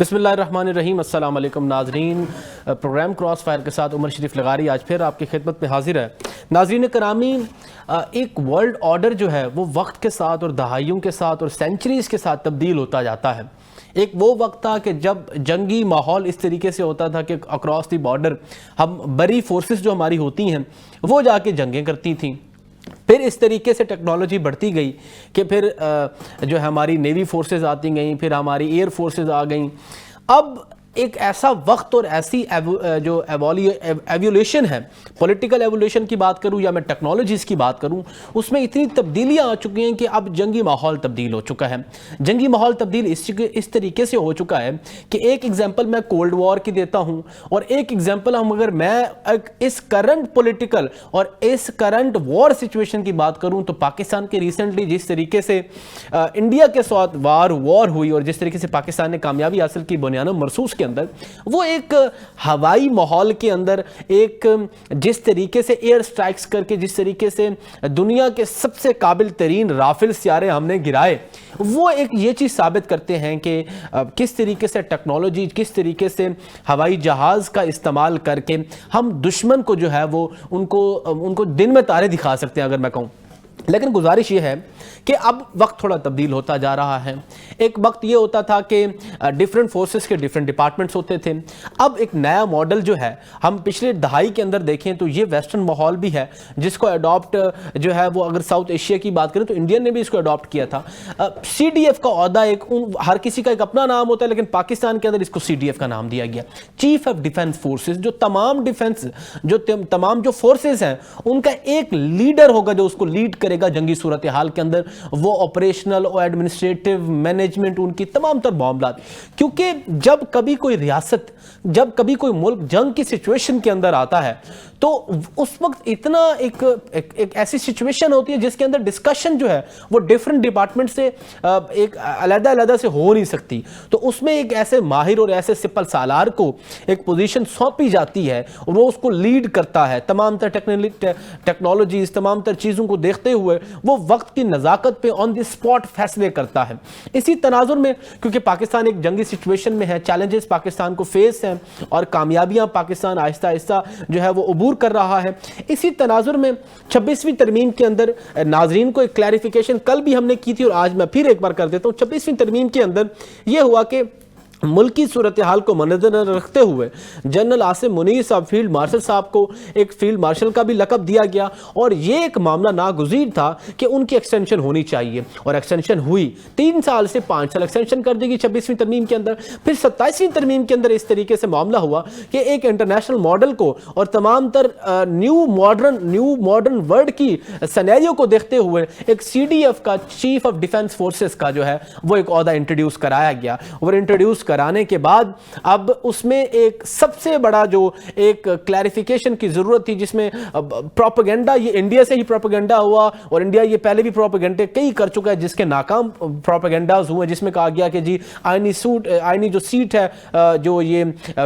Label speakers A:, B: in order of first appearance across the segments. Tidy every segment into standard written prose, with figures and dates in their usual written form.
A: بسم اللہ الرحمن الرحیم۔ السلام علیکم ناظرین، پروگرام کراس فائر کے ساتھ عمر شریف لغاری آج پھر آپ کی خدمت میں حاضر ہے۔ ناظرین کرامی، ایک ورلڈ آرڈر جو ہے وہ وقت کے ساتھ اور دہائیوں کے ساتھ اور سینچریز کے ساتھ تبدیل ہوتا جاتا ہے۔ ایک وہ وقت تھا کہ جب جنگی ماحول اس طریقے سے ہوتا تھا کہ اکراس دی بارڈر ہم بری فورسز جو ہماری ہوتی ہیں وہ جا کے جنگیں کرتی تھیں۔ پھر اس طریقے سے ٹیکنالوجی بڑھتی گئی کہ پھر جو ہے ہماری نیوی فورسز آتی گئیں، پھر ہماری ایئر فورسز آ گئیں۔ اب ایک ایسا وقت اور ایسی جو ایولیوشن ہے، پولیٹیکل ایولیوشن کی بات کروں یا میں ٹیکنالوجیز کی بات کروں، اس میں اتنی تبدیلیاں آ چکی ہیں کہ اب جنگی ماحول تبدیل ہو چکا ہے۔ جنگی ماحول تبدیل اس طریقے سے ہو چکا ہے کہ ایک ایگزامپل میں کولڈ وار کی دیتا ہوں، اور ایک ایگزامپل اگر میں اس کرنٹ پولیٹیکل اور اس کرنٹ وار سچویشن کی بات کروں تو پاکستان کے ریسنٹلی جس طریقے سے انڈیا کے ساتھ وار ہوئی اور جس طریقے سے پاکستان نے کامیابی حاصل کی بنیانہ مرصوص کے اندر، وہ ایک ہوائی ماحول کے اندر ایک جس طریقے سے ایئر سٹرائکس کر کے جس طریقے سے دنیا کے سب سے قابل ترین رافل سیارے ہم نے گرائے، وہ ایک یہ چیز ثابت کرتے ہیں کہ کس طریقے سے ٹیکنالوجی، کس طریقے سے ہوائی جہاز کا استعمال کر کے ہم دشمن کو جو ہے وہ ان کو دن میں تارے دکھا سکتے ہیں اگر میں کہوں۔ لیکن گزارش یہ ہے کہ اب وقت تھوڑا تبدیل ہوتا جا رہا ہے۔ ایک وقت یہ ہوتا تھا کہ ڈیفرنٹ فورسز کے ڈیفرنٹ ڈپارٹمنٹس ہوتے تھے۔ اب ایک نیا ماڈل جو ہے، ہم پچھلے دہائی کے اندر دیکھیں تو یہ ویسٹرن ماحول بھی ہے جس کو اڈاپٹ جو ہے وہ اگر ساؤتھ ایشیا کی بات کریں تو انڈین نے بھی اس کو اڈاپٹ کیا تھا۔ سی ڈی ایف کا عہدہ ہر کسی کا ایک اپنا نام ہوتا ہے، لیکن پاکستان کے اندر اس کو سی ڈی ایف کا نام دیا گیا، چیف آف ڈیفنس فورسز۔ جو تمام جو فورسز ہیں ان کا ایک لیڈر ہوگا جو اس کو لیڈ کرے گا جنگی صورتحال کے اندر، وہ آپریشنل اور ایڈمنسٹریٹو مینجمنٹ ان کی تمام تر معاملات۔ کیونکہ جب کبھی کوئی ریاست، جب کبھی کوئی ملک جنگ کی سچویشن کے اندر آتا ہے تو اس وقت اتنا ایک ایسی سچویشن ہوتی ہے جس کے اندر ڈسکشن جو ہے وہ ڈیفرنٹ ڈپارٹمنٹ سے ایک علیحدہ سے ہو نہیں سکتی۔ تو اس میں ایک ایسے ماہر اور ایسے سپل سالار کو ایک پوزیشن سونپی جاتی ہے اور وہ اس کو لیڈ کرتا ہے، تمام تر ٹیکنالوجیز، تمام تر چیزوں کو دیکھتے ہوئے وہ وقت کی نزاکت پہ آن دی اسپاٹ فیصلے کرتا ہے۔ اسی تناظر میں کیونکہ پاکستان ایک جنگی سچویشن میں ہے، چیلنجز پاکستان کو فیس ہیں اور کامیابیاں پاکستان آہستہ آہستہ جو ہے وہ عبور کر رہا ہے، اسی تناظر میں 26ویں ترمیم کے اندر ناظرین کو ایک کلیریفیکیشن کل بھی ہم نے کی تھی اور آج میں پھر ایک بار کر دیتا ہوں۔ 26ویں ترمیم کے اندر یہ ہوا کہ ملکی صورتحال کو مدنظر رکھتے ہوئے جنرل عاصم منیر صاحب فیلڈ مارشل صاحب کو ایک فیلڈ مارشل کا بھی لقب دیا گیا، اور یہ ایک معاملہ ناگزیر تھا کہ ان کی ایکسٹینشن ہونی چاہیے، اور ایکسٹینشن ہوئی، 3 سال سے 5 سال ایکسٹینشن کر دی گئی 26ویں ترمیم کے اندر۔ پھر 27ویں ترمیم کے اندر اس طریقے سے معاملہ ہوا کہ ایک انٹرنیشنل ماڈل کو اور تمام تر نیو ماڈرن ورلڈ کی سینیریو کو دیکھتے ہوئے ایک سی ڈی ایف کا، چیف آف ڈیفنس فورسز کا جو ہے وہ ایک عہدہ انٹروڈیوس کرایا گیا، اور انٹروڈیوس کرانے کے بعد اب اس میں ایک سب سے بڑا جو ایک کلیریفیکیشن کی ضرورت تھی، جس میں پروپیگنڈا، یہ انڈیا سے ہی پروپیگنڈا ہوا اور انڈیا یہ پہلے بھی پروپیگنڈے کئی کر چکا ہے جس کے ناکام پروپیگنڈاز ہوئے، جس میں کہا گیا کہ جی آئینی جو سیٹ ہے جو یہ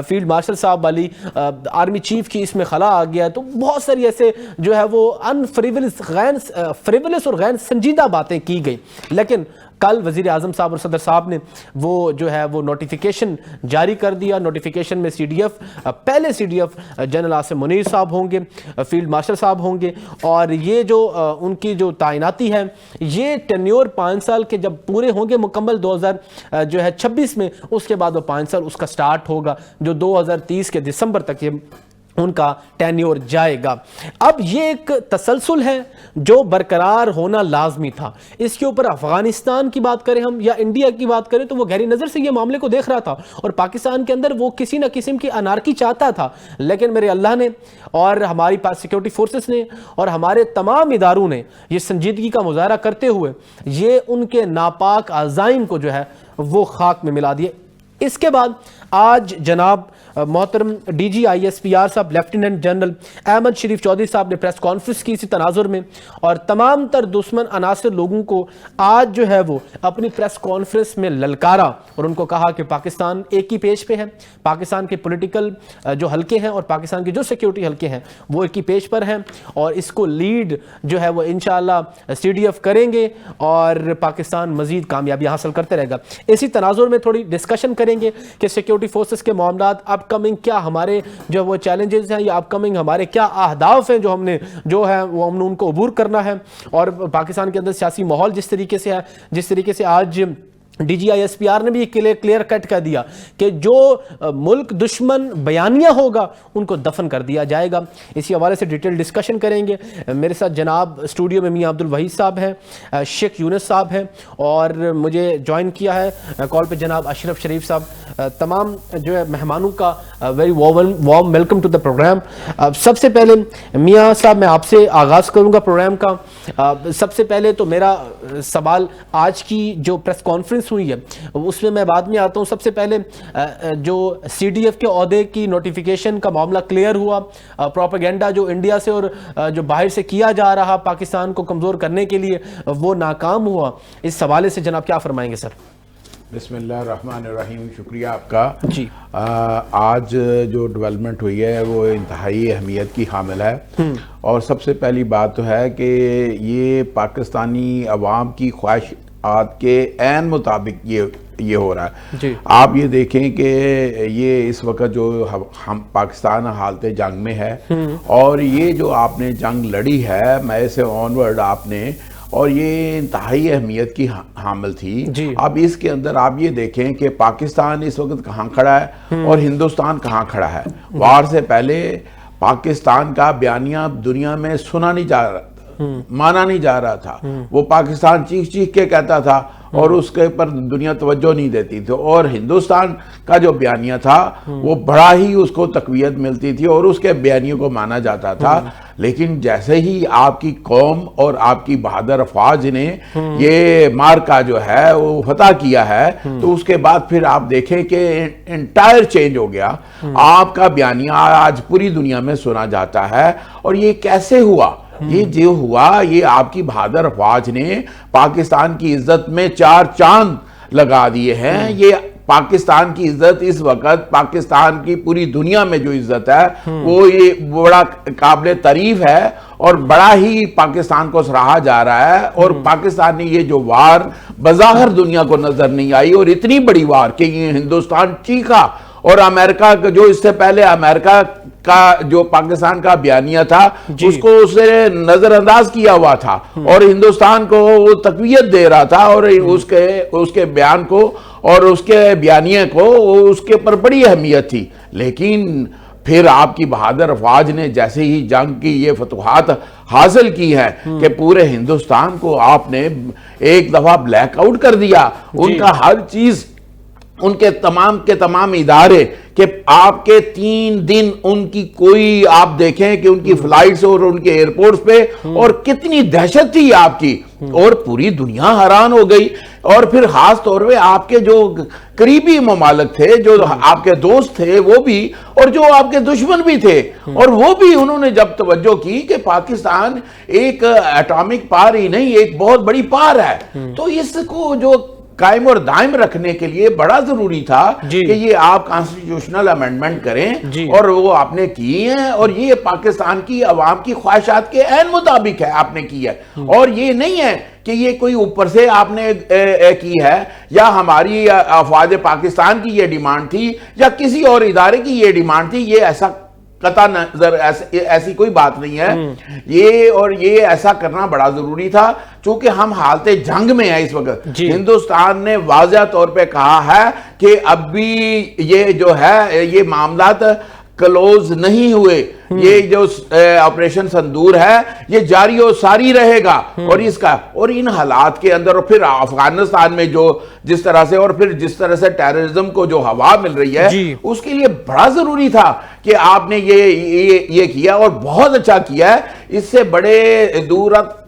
A: فیلڈ مارشل صاحب والی آرمی چیف کی، اس میں خلا آ گیا۔ تو بہت ساری ایسے جو ہے وہ فریولس اور غیر سنجیدہ باتیں کی گئی، لیکن کل وزیر اعظم صاحب اور صدر صاحب نے وہ جو ہے وہ نوٹیفیکیشن جاری کر دیا۔ نوٹیفیکیشن میں سی ڈی ایف، پہلے C D F general Asim Munir صاحب ہوں گے، فیلڈ مارشل صاحب ہوں گے، اور یہ جو ان کی جو تعیناتی ہے، یہ ٹینیور 5 سال کے جب پورے ہوں گے مکمل 2026 میں، اس کے بعد وہ 5 سال اس کا سٹارٹ ہوگا جو 2030 کے دسمبر تک یہ ان کا ٹینیور جائے گا۔ اب یہ ایک تسلسل ہے جو برقرار ہونا لازمی تھا۔ اس کے اوپر افغانستان کی بات کریں ہم یا انڈیا کی بات کریں تو وہ گہری نظر سے یہ معاملے کو دیکھ رہا تھا، اور پاکستان کے اندر وہ کسی نہ قسم کی انارکی چاہتا تھا، لیکن میرے اللہ نے اور ہماری پاس سیکیورٹی فورسز نے اور ہمارے تمام اداروں نے یہ سنجیدگی کا مظاہرہ کرتے ہوئے یہ ان کے ناپاک عزائم کو جو ہے وہ خاک میں ملا دیے۔ اس کے بعد آج جناب محترم D G I S P R صاحب لیفٹیننٹ جنرل احمد شریف چودھری صاحب نے پریس کانفرنس کی اسی تناظر میں، اور تمام تر دشمن عناصر لوگوں کو آج جو ہے وہ اپنی پریس کانفرنس میں للکارا، اور ان کو کہا کہ پاکستان ایک ہی پیج پہ ہے، پاکستان کے پولیٹیکل جو حلقے ہیں اور پاکستان کے جو سیکیورٹی حلقے ہیں وہ ایک ہی پیج پر ہیں، اور اس کو لیڈ جو ہے وہ انشاءاللہ سی ڈی ایف کریں گے اور پاکستان مزید کامیابی حاصل کرتے رہے گا۔ اسی تناظر میں تھوڑی ڈسکشن کریں گے کہ سیکیورٹی فورسز کے معاملات اپ کمنگ کیا ہمارے جو وہ چیلنجز ہیں، یا اپ کمنگ ہمارے کیا اہداف ہیں جو ہم نے ان کو عبور کرنا ہے، اور پاکستان کے اندر سیاسی ماحول جس طریقے سے آج D G I S P R نے بھی کلیئر کٹ کر دیا کہ جو ملک دشمن بیانیہ ہوگا ان کو دفن کر دیا جائے گا۔ اسی حوالے سے ڈیٹیل ڈسکشن کریں گے۔ میرے ساتھ جناب اسٹوڈیو میں میاں عبدالوحید صاحب ہیں، شیخ یونس صاحب ہیں، اور مجھے جوائن کیا ہے کال پہ جناب اشرف شریف صاحب۔ تمام جو ہے مہمانوں کا very warm welcome to the programme. سب سے پہلے میاں صاحب میں آپ سے آغاز کروں گا پروگرام کا۔ سب سے پہلے تو میرا سوال آج کی جو پریس کانفرنس ہوئی ہے اس میں میں بعد میں آتا ہوں۔ سب سے پہلے جو سی ڈی ایف کے عہدے کی نوٹیفیکیشن کا معاملہ کلیئر ہوا، پروپیگنڈا جو انڈیا سے اور جو باہر سے کیا جا رہا پاکستان کو کمزور کرنے کے لیے وہ ناکام ہوا، اس حوالے سے جناب کیا فرمائیں گے سر؟
B: بسم اللہ الرحمن الرحیم، شکریہ آپ کا۔
A: جی
B: آج جو ڈیولپمنٹ ہوئی ہے وہ انتہائی اہمیت کی حامل ہے، اور سب سے پہلی بات تو ہے کہ یہ پاکستانی عوام کی خواہشات کے عین مطابق یہ ہو رہا ہے۔
A: جی
B: آپ یہ دیکھیں کہ یہ اس وقت جو ہم پاکستان حالت جنگ میں ہے، اور یہ جو آپ نے جنگ لڑی ہے مئی سے آنورڈ آپ نے، اور یہ انتہائی اہمیت کی حامل تھی۔
A: جی
B: اب اس کے اندر آپ یہ دیکھیں کہ پاکستان اس وقت کہاں کھڑا ہے اور ہندوستان کہاں کھڑا ہے۔ وار سے پہلے پاکستان کا بیانیہ دنیا میں سنا نہیں جا رہا، مانا نہیں جا رہا تھا۔ وہ پاکستان چیخ چیخ کے کہتا تھا اور اس کے پر دنیا توجہ نہیں دیتی تھی، اور ہندوستان کا جو بیانیہ تھا وہ بڑا ہی اس کو تقویت ملتی تھی اور اس کے بیانیے کو مانا جاتا تھا۔ لیکن جیسے ہی آپ کی قوم اور آپ کی بہادر افواج نے یہ مارکا جو ہے وہ فتح کیا ہے، تو اس کے بعد پھر آپ دیکھیں کہ انٹائر چینج ہو گیا۔ آپ کا بیانیہ آج پوری دنیا میں سنا جاتا ہے، اور یہ کیسے ہوا؟ یہ جو ہوا، یہ آپ کی بہادر افواج نے پاکستان کی عزت میں 4 چاند لگا دیے ہیں۔ یہ پاکستان کی عزت اس وقت، پاکستان کی پوری دنیا میں جو عزت ہے وہ یہ بڑا قابل تعریف ہے، اور بڑا ہی پاکستان کو سراہا جا رہا ہے۔ اور پاکستان نے یہ جو وار بظاہر دنیا کو نظر نہیں آئی، اور اتنی بڑی وار کہ یہ ہندوستان چیخا، اور امریکہ جو اس سے پہلے امریکہ کا جو پاکستان کا بیانیہ تھا اس کو اسے نظر انداز کیا ہوا تھا، اور ہندوستان کو وہ تقویت دے رہا تھا، اور اس کے بیان کو اور اس کے بیانیہ کو اس کے پر بڑی اہمیت تھی۔ لیکن پھر آپ کی بہادر افواج نے جیسے ہی جنگ کی یہ فتوحات حاصل کی ہے کہ پورے ہندوستان کو آپ نے ایک دفعہ بلیک آؤٹ کر دیا۔ ان کا ہر چیز، ان کے تمام ادارے، کہ آپ کے 3 دن ان کی کوئی، آپ دیکھیں کہ ان کی فلائٹس اور ان کے ایئرپورٹس پہ، اور کتنی دہشت تھی آپ کی، اور پوری دنیا حیران ہو گئی۔ اور پھر خاص طور پہ آپ کے جو قریبی ممالک تھے، جو آپ کے دوست تھے وہ بھی، اور جو آپ کے دشمن بھی تھے، اور وہ بھی انہوں نے جب توجہ کی کہ پاکستان ایک ایٹامک پار ہی نہیں، ایک بہت بڑی پار ہے، تو اس کو جو قائم اور دائم رکھنے کے لیے بڑا ضروری تھا کہ یہ آپ کانسٹیٹیوشنل امینڈمنٹ کریں، اور وہ آپ نے کی ہیں، اور یہ پاکستان کی عوام کی خواہشات کے عین مطابق ہے آپ نے کی ہے۔ اور یہ نہیں ہے کہ یہ کوئی اوپر سے آپ نے کی ہے، یا ہماری افواج پاکستان کی یہ ڈیمانڈ تھی، یا کسی اور ادارے کی یہ ڈیمانڈ تھی۔ یہ ایسا قطع نظر ایسی کوئی بات نہیں ہے، یہ ایسا کرنا بڑا ضروری تھا، چونکہ ہم حالت جنگ میں ہیں اس وقت۔ ہندوستان نے واضح طور پہ کہا ہے کہ اب بھی یہ جو ہے یہ معاملات کلوز نہیں ہوئے، یہ جو آپریشن سندور ہے یہ جاری و ساری رہے گا، اور ان حالات کے اندر، اور پھر افغانستان میں جو جس طرح سے، اور پھر جس طرح سے ٹیررزم کو جو ہوا مل رہی ہے، اس کے لیے بڑا ضروری تھا کہ آپ نے یہ کیا، اور بہت اچھا کیا ہے۔ اس سے بڑے دور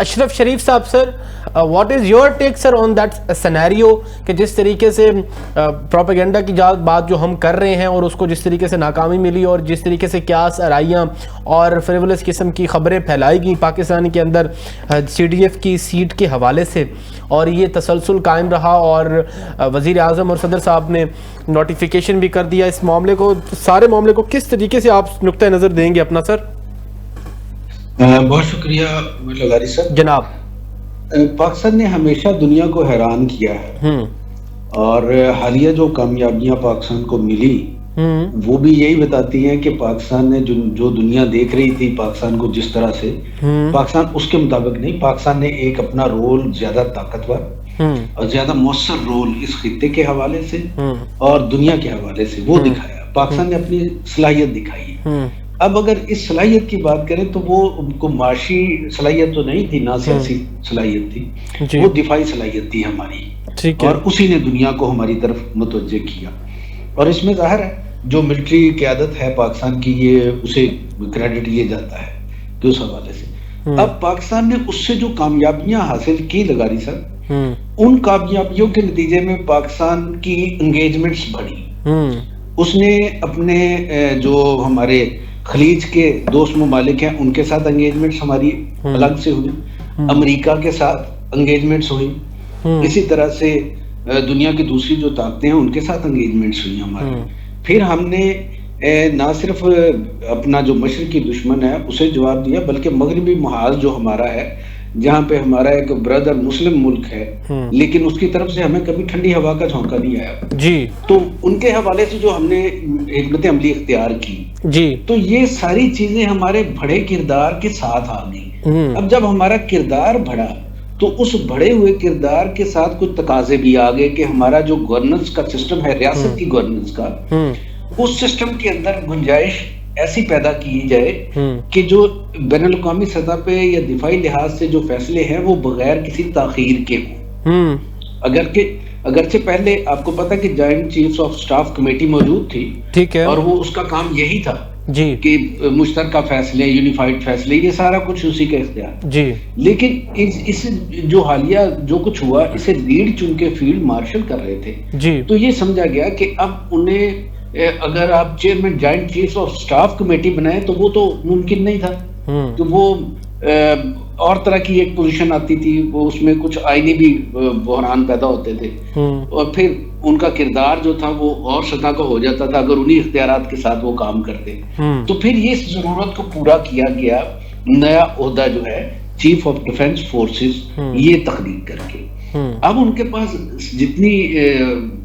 A: اشرف شریف صاحب sir, what is your take sir on that scenario کہ جس طریقے سے پروپیگنڈا کی بات جو ہم کر رہے ہیں اور اس کو جس طریقے سے ناکامی ملی اور جس طریقے سے قیاس آرائیاں اور فریولس قسم کی خبریں پھیلائی گئیں پاکستان کے اندر سی ڈی ایف کی سیٹ کے حوالے سے, اور یہ تسلسل قائم رہا اور وزیر اعظم اور صدر صاحب نے نوٹیفیکیشن بھی کر دیا. اس معاملے کو, سارے معاملے کو کس طریقے سے آپ نقطۂ نظر دیں گے اپنا سر؟
C: بہت شکریہ لغاری صاحب.
A: جناب,
C: پاکستان نے ہمیشہ دنیا کو حیران کیا ہے اور حالیہ جو کامیابیاں پاکستان کو ملی وہ بھی یہی بتاتی ہیں کہ پاکستان نے جو دنیا دیکھ رہی تھی پاکستان کو جس طرح سے, پاکستان اس کے مطابق نہیں, پاکستان نے ایک اپنا رول زیادہ طاقتور اور زیادہ مؤثر رول اس خطے کے حوالے سے اور دنیا کے حوالے سے وہ دکھایا. پاکستان نے اپنی صلاحیت دکھائی. اب اگر اس صلاحیت کی بات کریں تو وہ کو معاشی صلاحیت تو نہیں تھی, نہ سیاسی صلاحیت تھی, وہ دفاعی صلاحیت تھی ہماری, اور اسی نے دنیا کو ہماری طرف متوجہ کیا. اور اس میں ظاہر ہے جو ملٹری قیادت ہے پاکستان کی, یہ اسے کریڈٹ لیا جاتا ہے کہ اس حوالے سے. اب پاکستان نے اس سے جو کامیابیاں حاصل کی لغاری صاحب, ان کامیابیوں کے نتیجے میں پاکستان کی انگیجمنٹس بڑھی. اس نے اپنے جو ہمارے خلیج کے دوست ممالک ہیں ان کے ساتھ انگیجمنٹس ہماری الگ سے ہوئی, امریکہ کے ساتھ انگیجمنٹس ہوئی, اسی طرح سے دنیا کی دوسری جو طاقتیں ہیں ان کے ساتھ انگیجمنٹس ہوئی ہماری. پھر ہم نے نہ صرف اپنا جو مشرقی دشمن ہے اسے جواب دیا, بلکہ مغربی محاذ جو ہمارا ہے جہاں پہ ہمارا ایک بردر مسلم ملک ہے لیکن اس کی طرف سے ہمیں کبھی ٹھنڈی ہوا کا جھونکا نہیں آیا جی, تو ان کے حوالے سے جو ہم نے حکمت عملی اختیار کی جی, تو یہ ساری چیزیں ہمارے بڑے کردار کے ساتھ آ گئی. اب جب ہمارا کردار بڑھا تو اس بڑے ہوئے کردار کے ساتھ کچھ تقاضے بھی آ گئے کہ ہمارا جو گورننس کا سسٹم ہے, ریاست کی گورننس کا, اس سسٹم کے اندر گنجائش ایسی پیدا کی جائے کہ جو بین الاقوامی سطح پہ یا دفاعی لحاظ سے جو فیصلے ہیں وہ بغیر کسی تاخیر کے ہوں. اگرچہ پہلے آپ کو پتا کہ joint chiefs of staff committee موجود تھی, ٹھیک ہے, اور وہ اس کا کام یہی تھا جی کہ مشترکہ فیصلے, یونیفائڈ فیصلے, یہ سارا کچھ اسی کا اختیار جی. لیکن اس جو حالیہ جو کچھ ہوا اسے لیڈ چن کے فیلڈ مارشل کر رہے تھے جی, تو یہ سمجھا گیا کہ اب انہیں اگر آپ chairman joint chiefs of staff committee بنائیں تو وہ تو ممکن نہیں تھا, تو وہ اور طرح کی ایک پوزیشن آتی تھی, وہ اس میں کچھ آئینی بھی بحران پیدا ہوتے تھے, اور پھر ان کا کردار جو تھا وہ اور سطح کا ہو جاتا تھا اگر انہی اختیارات کے ساتھ وہ کام کرتے. تو پھر یہ ضرورت کو پورا کیا گیا نیا عہدہ جو ہے چیف آف ڈیفنس فورسز یہ تخلیق کر کے. اب ان کے پاس جتنی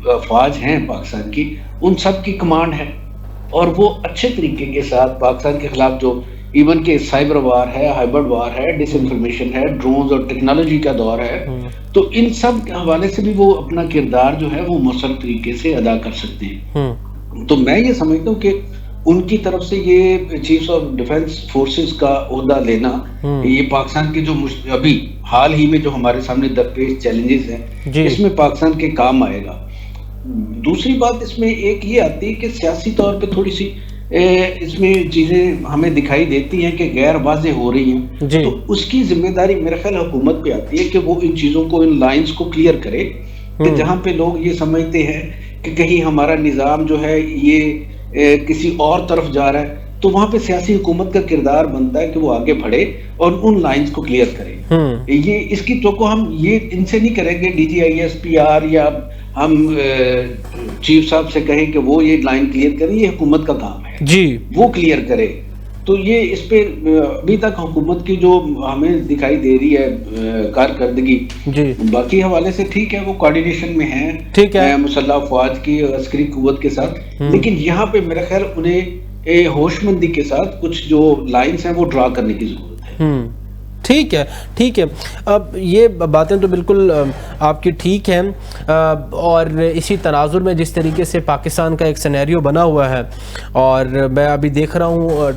C: افواج ہیں پاکستان کی ان سب کی کمانڈ ہے, اور وہ اچھے طریقے کے ساتھ پاکستان کے خلاف جو ایون کہ سائبر وار ہے, ہائبرڈ وار ہے, ڈس انفارمیشن ہے, ڈرونز اور ٹیکنالوجی کا دور ہے, تو ان سب کے حوالے سے بھی وہ اپنا کردار جو ہے وہ مؤثر طریقے سے ادا کر سکتے ہیں. تو میں یہ سمجھتا ہوں کہ ان کی طرف سے یہ چیف آف ڈیفنس فورسز کا عہدہ لینا یہ پاکستان کے جو ابھی حال ہی میں جو ہمارے سامنے درپیش چیلنجز ہیں اس میں پاکستان کے کام آئے گا. دوسری بات اس میں ایک یہ آتی ہے کہ سیاسی طور پہ تھوڑی سی اس میں چیزیں ہمیں دکھائی دیتی ہیں کہ غیر واضح ہو رہی ہیں, تو اس کی ذمہ داری میرے خیال حکومت پہ آتی ہے کہ وہ ان چیزوں کو, ان لائنز کو کلیئر کرے کہ جہاں پہ لوگ یہ سمجھتے ہیں کہ کہیں ہمارا نظام جو ہے یہ کسی اور طرف جا رہا ہے, تو وہاں پہ سیاسی حکومت کا کردار بنتا ہے کہ وہ آگے بڑھے اور ان لائنز کو کلیئر کرے. یہ اس کی توقع ہم یہ ان سے نہیں کریں گے D G I S P R یا ہم چیف صاحب سے کہیں کہ وہ یہ لائن کلیئر کریں, یہ حکومت کا کام ہے جی, وہ کلیئر کرے. تو یہ اس پہ ابھی تک حکومت کی جو ہمیں دکھائی دے رہی ہے کارکردگی جی, باقی حوالے سے ٹھیک ہے وہ کوارڈینیشن میں ہیں, ٹھیک ہے, مسلح افواج کی عسکری قوت کے ساتھ, لیکن یہاں پہ میرا خیال انہیں ہوش مندی کے ساتھ کچھ جو لائنز ہیں وہ ڈرا کرنے کی ضرورت ہے.
A: ٹھیک ہے, ٹھیک ہے. اب یہ باتیں تو بالکل آپ کی ٹھیک ہیں, اور اسی تناظر میں جس طریقے سے پاکستان کا ایک سینیریو بنا ہوا ہے, اور میں ابھی دیکھ رہا ہوں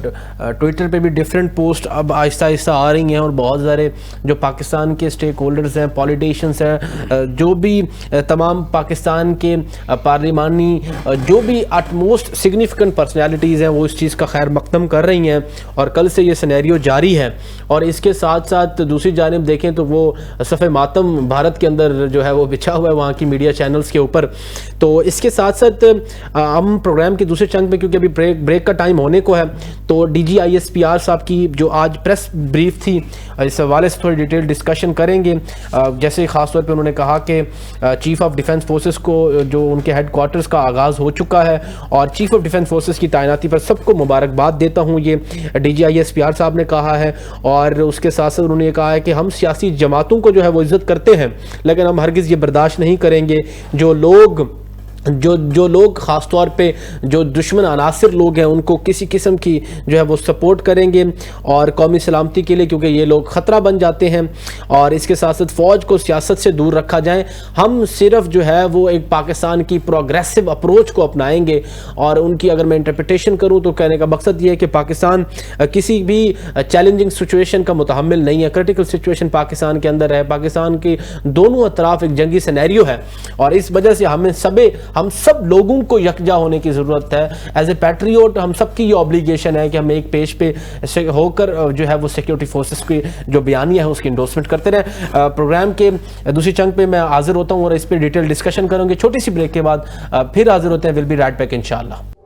A: ٹویٹر پہ بھی ڈیفرنٹ پوسٹ اب آہستہ آہستہ آ رہی ہیں, اور بہت سارے جو پاکستان کے سٹیک ہولڈرز ہیں, پولیٹیشنز ہیں, جو بھی تمام پاکستان کے پارلیمانی جو بھی ایٹ موسٹ سگنیفیکنٹ پرسنالٹیز ہیں وہ اس چیز کا خیر مقدم کر رہی ہیں, اور کل سے یہ سینیریو جاری ہے. اور اس کے ساتھ ساتھ ساتھ دوسری جانب دیکھیں تو وہ صف ماتم بھارت کے اندر جو ہے وہ بچھا ہوا ہے وہاں کی میڈیا چینلز کے اوپر. تو اس کے ساتھ ساتھ ہم پروگرام کے دوسرے چنک میں کیونکہ ابھی بریک کا ٹائم ہونے کو ہے تو D G I S P R صاحب کی جو آج پریس بریف تھی اس حوالے سے تھوڑی ڈیٹیل ڈسکشن کریں گے. جیسے خاص طور پہ انہوں نے کہا کہ چیف آف ڈیفنس فورسز کو جو ان کے ہیڈ کوارٹرز کا آغاز ہو چکا ہے اور چیف آف ڈیفنس فورسز کی تعیناتی پر سب کو مبارکباد دیتا ہوں, یہ D G I S P R صاحب نے کہا ہے. اور اس کے ساتھ ساتھ انہوں نے یہ کہا ہے کہ ہم سیاسی جماعتوں کو جو ہے وہ عزت کرتے ہیں لیکن ہم ہرگز یہ برداشت نہیں کریں گے جو لوگ خاص طور پہ جو دشمن عناصر لوگ ہیں ان کو کسی قسم کی جو ہے وہ سپورٹ کریں گے اور قومی سلامتی کے لیے کیونکہ یہ لوگ خطرہ بن جاتے ہیں. اور اس کے ساتھ ساتھ فوج کو سیاست سے دور رکھا جائے, ہم صرف جو ہے وہ ایک پاکستان کی پروگریسو اپروچ کو اپنائیں گے. اور ان کی اگر میں انٹرپریٹیشن کروں تو کہنے کا مقصد یہ ہے کہ پاکستان کسی بھی چیلنجنگ سچویشن کا متحمل نہیں ہے. کریٹیکل سچویشن پاکستان کے اندر ہے, پاکستان کی دونوں اطراف ایک جنگی سینیریو ہے اور اس وجہ سے ہم سب لوگوں کو یکجا ہونے کی ضرورت ہے. ایز اے پیٹریوٹ ہم سب کی یہ اوبلیگیشن ہے کہ ہم ایک پیج پہ ہو کر جو ہے وہ سیکیورٹی فورسز کی جو بیانیہ ہے اس کی انڈورسمنٹ کرتے رہیں. پروگرام کے دوسری چنک پہ میں حاضر ہوتا ہوں اور اس پہ ڈیٹیل ڈسکشن کروں گے. چھوٹی سی بریک کے بعد پھر حاضر ہوتے ہیں. ول بی رائٹ بیک انشاءاللہ.